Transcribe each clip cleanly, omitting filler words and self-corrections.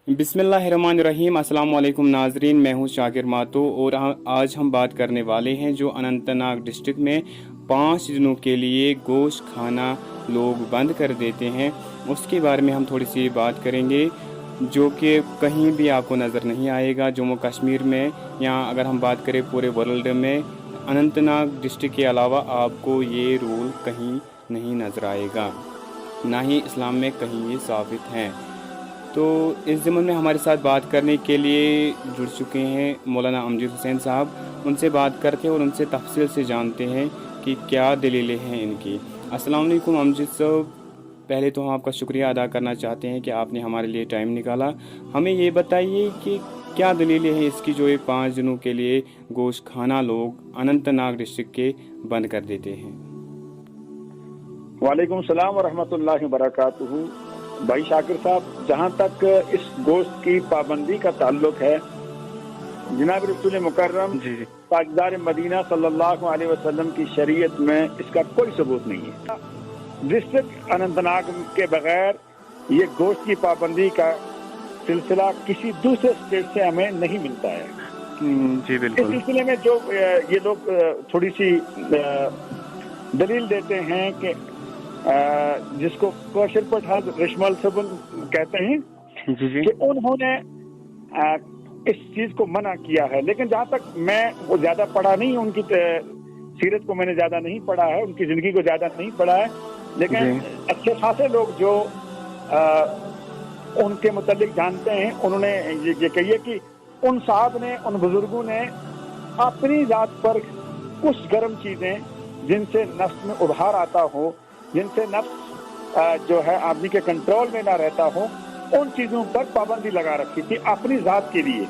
बिस्मिल्लाहिर्रहमानिर्रहीम। अस्सलाम वालेकुम नाजरीन, मैं हूं शाकिर मातो और आज हम बात करने वाले हैं जो अनंतनाग डिस्ट्रिक्ट में 5 दिनों के लिए गोश्त खाना लोग बंद कर देते हैं, उसके बारे में हम थोड़ी सी बात करेंगे जो कि कहीं भी आपको नज़र नहीं आएगा। जम्मू कश्मीर में या अगर हम बात करें पूरे वर्ल्ड में, अनंतनाग डिस्ट्रिक्ट के अलावा आपको ये रूल कहीं नहीं नज़र आएगा, ना ही इस्लाम में कहीं ये साबित हैं। तो इस ज़मन में हमारे साथ बात करने के लिए जुड़ चुके हैं मौलाना अमजद हुसैन साहब। उनसे बात करते हैं और उनसे तफसील से जानते हैं कि क्या दलीलें हैं इनकी। अस्सलाम वालेकुम अमजद साहब, पहले तो हम आपका शुक्रिया अदा करना चाहते हैं कि आपने हमारे लिए टाइम निकाला। हमें ये बताइए कि क्या दलीलें हैं इसकी जो ये 5 दिनों के लिए गोश्त खाना लोग अनंतनाग डिस्ट्रिक्ट के बंद कर देते हैं। वालेकुम सलाम व रहमतुल्लाहि व बरकातुहू। भाई शाकिर साहब, जहाँ तक इस गोश्त की पाबंदी का ताल्लुक है, जनाब रसूल मुकर्रम ताजदार मदीना सल्लल्लाहु अलैहि वसल्लम की शरीयत में इसका कोई सबूत नहीं है। डिस्ट्रिक्ट अनंतनाग के बगैर ये गोश्त की पाबंदी का सिलसिला किसी दूसरे स्टेट से हमें नहीं मिलता है। जी बिल्कुल। इस सिलसिले में जो ये लोग थोड़ी सी दलील देते हैं कि जिसको कौशल पठान रिश्मल सबन कहते हैं कि उन्होंने इस चीज को मना किया है, लेकिन जहां तक मैं वो ज्यादा पढ़ा नहीं, उनकी सीरत को मैंने ज्यादा नहीं पढ़ा है, उनकी जिंदगी को ज्यादा नहीं पढ़ा है, लेकिन अच्छे खासे लोग जो उनके मुतालिक जानते हैं, उन्होंने ये कहिए कि उन साहब ने, उन बुजुर्गों ने अपनी जात पर कुछ गर्म चीजें जिनसे नफ्स में उभार आता हो, जिनसे नफ्स जो है आदमी के कंट्रोल में ना रहता हो, उन चीजों पर पाबंदी लगा रखी थी अपनी जात के लिए।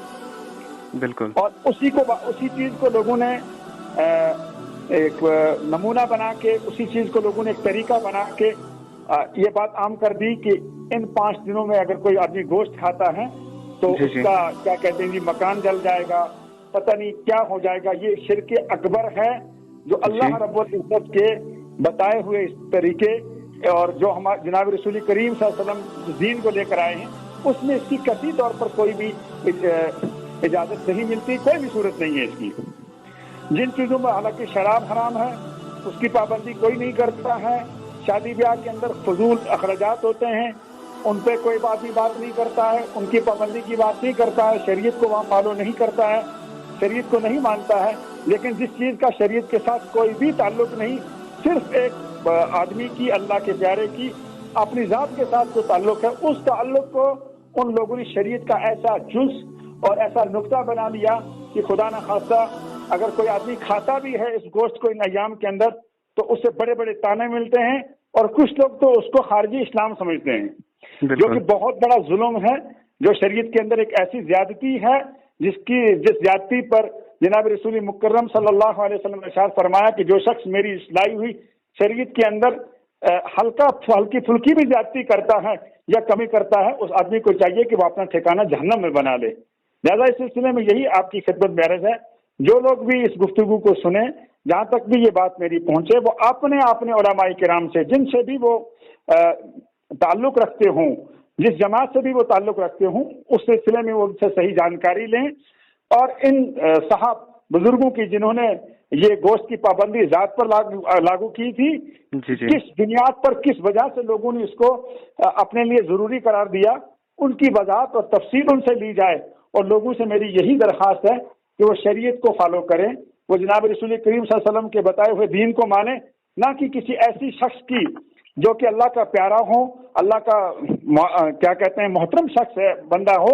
बिल्कुल। और उसी चीज को लोगों ने एक नमूना बना के, उसी चीज को लोगों ने एक तरीका बना के ये बात आम कर दी कि इन 5 दिनों में अगर कोई आदमी गोश्त खाता है तो उसका क्या कहते हैं जी, मकान जल जाएगा, पता नहीं क्या हो जाएगा। ये शिर्क अकबर है जो अल्लाह रब्बुल इज्जत के बताए हुए इस तरीके और जो हमारे जनाब रसूल करीम सल्लल्लाहु अलैहि वसल्लम दीन को लेकर आए हैं, उसमें इसकी कसी तौर पर कोई भी इजाजत नहीं मिलती, कोई भी सूरत नहीं है इसकी। जिन चीजों में हालांकि शराब हराम है उसकी पाबंदी कोई नहीं करता है। शादी ब्याह के अंदर फजूल अखराजात होते हैं, उन पर कोई बात नहीं करता है, उनकी पाबंदी की बात नहीं करता है, शरीयत को वहाँ फॉलो नहीं करता है, शरीयत को नहीं मानता है। लेकिन जिस चीज का शरीयत के साथ कोई भी ताल्लुक नहीं, सिर्फ एक आदमी की, अल्लाह के प्यारे की अपनी जात के साथ जो ताल्लुक है, उस ताल्लुक को उन लोगों ने शरीयत का ऐसा जुज़ और ऐसा नुक्ता बना लिया कि खुदा न खास्ता अगर कोई आदमी खाता भी है इस गोश्त को इन अय्याम के अंदर तो उससे बड़े बड़े ताने मिलते हैं, और कुछ लोग तो उसको खारजी इस्लाम समझते हैं, जो कि बहुत बड़ा जुल्म है। जो शरीयत के अंदर एक ऐसी ज्यादती है जिस ज्यादती पर जनाब रसूल मुकर्रम सल्लल्लाहु अलैहि वसल्लम ने इरशाद फरमाया कि जो शख्स मेरी लाई हुई शरीयत के अंदर हल्की फुल्की भी ज्यादती करता है या कमी करता है, उस आदमी को चाहिए कि वो अपना ठिकाना जहन्नम में बना ले। लिहाजा इस सिलसिले में यही आपकी खिदमत में अर्ज है, जो लोग भी इस गुफ्तगू को सुने, जहां तक भी ये बात मेरी पहुंचे, वो अपने उलमाए किराम से, जिनसे भी वो ताल्लुक रखते हों, जिस जमात से भी वो ताल्लुक रखते हों, उस सिलसिले में वो उनसे सही जानकारी लें। और इन साहब बुजुर्गों की जिन्होंने ये गोश्त की पाबंदी जात पर लागू की थी, किस बुनियाद पर, किस वजह से लोगों ने इसको अपने लिए जरूरी करार दिया, उनकी वजाहत और तफसील उनसे ली जाए। और लोगों से मेरी यही दरख्वास्त है कि वो शरीयत को फॉलो करें, वो जनाब रसूल करीम सल्लल्लाहु अलैहि वसल्लम के बताए हुए दीन को माने, ना कि किसी ऐसी शख्स की जो कि अल्लाह का प्यारा हो, अल्लाह का क्या कहते हैं मोहतरम शख्स है, बंदा हो,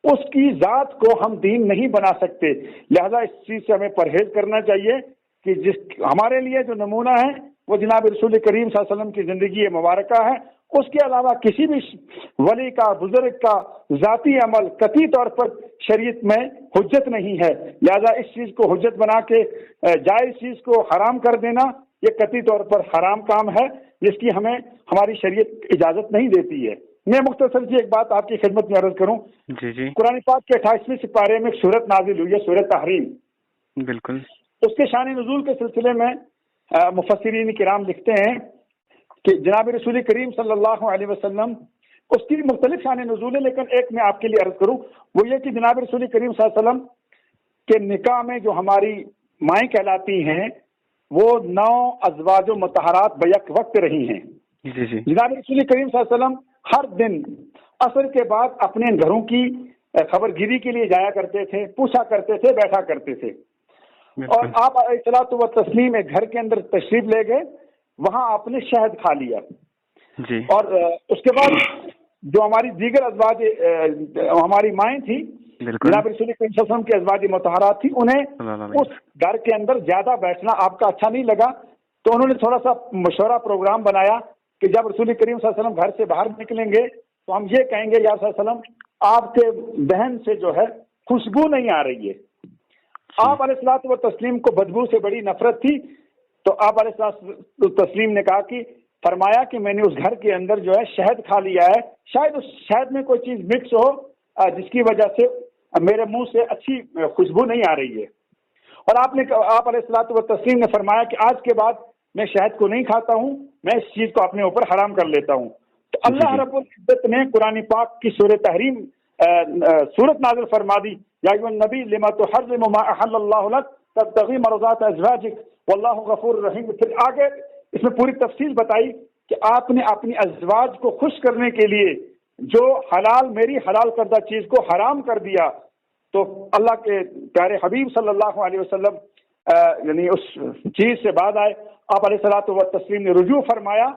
उसकी जात को हम दीन नहीं बना सकते। लिहाजा इस चीज से हमें परहेज करना चाहिए कि जिस हमारे लिए जो नमूना है वो जनाब रसूल करीम सल्लल्लाहु अलैहि वसल्लम की जिंदगी मुबारक है। उसके अलावा किसी भी वली का, बुजुर्ग का जाती अमल कतई तौर पर शरीयत में हुज्जत नहीं है। लिहाजा इस चीज को हुज्जत बना के जायज चीज को हराम कर देना, ये कतई तौर पर हराम काम है, जिसकी हमें हमारी शरीयत इजाजत नहीं देती है। मैं मुख्तसर सी एक बात आपकी खिदमत में अर्ज करूं। कुरान पाक के 28वें सिपारे में एक सूरत नाजिल हुई है, सूरत तहरीम। बिल्कुल। उसके शान नुज़ूल के सिलसिले में मुफस्सिरीन किराम लिखते हैं कि जनाब रसूल करीम सल्लल्लाहु अलैहि वसल्लम اس کی مختلف شان نزول ہے، لیکن ایک میں آپ کے لیے عرض کروں، وہ یہ کہ جناب رسول کریم صلی اللہ علیہ وسلم کے نکاح میں جو ہماری مائیں کہلاتی ہیں وہ 9 ازواج و مطہرات بیک وقت رہی ہیں۔ جی جی جناب رسول کریم صلی اللہ علیہ وسلم ہر دن عصر کے بعد اپنے گھروں کی خبر گیری کے لیے جایا کرتے تھے، پوچھا کرتے تھے، بیٹھا کرتے تھے، اور آپ علیہ الصلوۃ والتسلیم ایک گھر کے اندر تشریف لے گئے، وہاں آپ نے شہد کھا لیا جی اور اس کے بعد جو ہماری دیگر ازواج ہماری مائیں تھیں، جناب رسول کریم صلی اللہ علیہ وسلم کی ازواج مطہرات تھی، انہیں اس گھر کے اندر زیادہ بیٹھنا آپ کا اچھا نہیں لگا، تو انہوں نے تھوڑا سا مشورہ پروگرام بنایا کہ جب رسول کریم صلی اللہ علیہ وسلم گھر سے باہر نکلیں گے تو ہم یہ کہیں گے یا صلی اللہ علیہ وسلم آپ کے بہن سے جو ہے خوشبو نہیں آ رہی ہے۔ آپ علیہ الصلوۃ والتسلیم کو بدبو سے بڑی نفرت تھی، تو آپ علیہ الصلوۃ والتسلیم نے کہا کہ فرمایا کہ میں نے اس گھر کے اندر جو ہے شہد کھا لیا ہے، شاید اس شہد میں کوئی چیز مکس ہو جس کی وجہ سے میرے منہ سے اچھی خوشبو نہیں آ رہی ہے۔ اور آپ علیہ الصلوۃ والتسلیم نے فرمایا کہ آج کے بعد میں شہد کو نہیں کھاتا ہوں، میں اس چیز کو اپنے اوپر حرام کر لیتا ہوں۔ تو اللہ رب العزت نے قرآن پاک کی سورہ تحریم سورت نازل فرما دی، یا ایھا النبی لما تحرم ما احل اللہ لک تبتغی مرضات ازواجک واللہ غفور رحیم۔ پھر آگے اس میں پوری تفصیل بتائی کہ آپ نے اپنی ازواج کو خوش کرنے کے لیے جو میری حلال کردہ چیز کو حرام کر دیا، تو اللہ کے پیارے حبیب صلی اللہ علیہ وسلم یعنی اس چیز سے بعد آئے، آپ علیہ الصلوۃ والتسلیم نے رجوع فرمایا،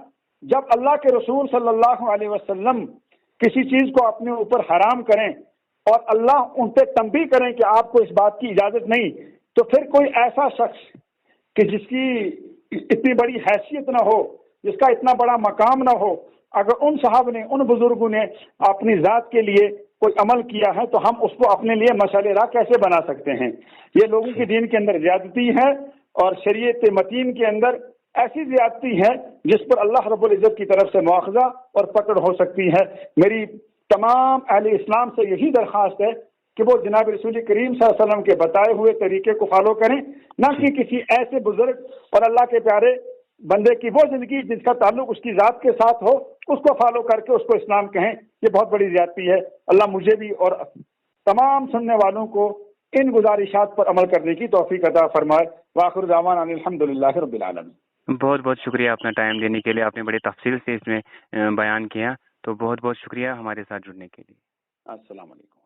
جب اللہ کے رسول صلی اللہ علیہ وسلم کسی چیز کو اپنے اوپر حرام کریں اور اللہ ان پہ تنبیہ کریں کہ آپ کو اس بات کی اجازت نہیں، تو پھر کوئی ایسا شخص کہ جس کی اتنی بڑی حیثیت نہ ہو، جس کا اتنا بڑا مقام نہ ہو، اگر ان صحابہ نے، ان بزرگوں نے اپنی ذات کے لیے کوئی عمل کیا ہے تو ہم اس کو اپنے لیے مشعل راہ کیسے بنا سکتے ہیں؟ یہ لوگوں کے دین کے اندر زیادتی ہے، اور شریعت متین کے اندر ایسی زیادتی ہے جس پر اللہ رب العزت کی طرف سے مواخذہ اور پکڑ ہو سکتی ہے۔ میری تمام اہل اسلام سے یہی درخواست ہے کہ وہ جناب رسول کریم صلی اللہ علیہ وسلم کے بتائے ہوئے طریقے کو فالو کریں، نہ کہ کسی ایسے بزرگ اور اللہ کے پیارے بندے کی وہ زندگی جس کا تعلق اس کی ذات کے ساتھ ہو اس کو فالو کر کے اس کو اسلام کہیں۔ یہ بہت بڑی زیادتی ہے۔ اللہ مجھے بھی اور تمام سننے والوں کو ان گزارشات پر عمل کرنے کی توفیق عطا فرمائے۔ وآخر دعوانا ان الحمدللہ رب العالمین۔ بہت بہت شکریہ اپنا ٹائم دینے کے لیے، آپ نے بڑی تفصیل سے اس میں بیان کیا، تو بہت بہت شکریہ ہمارے ساتھ جڑنے کے لیے۔ السلام علیکم۔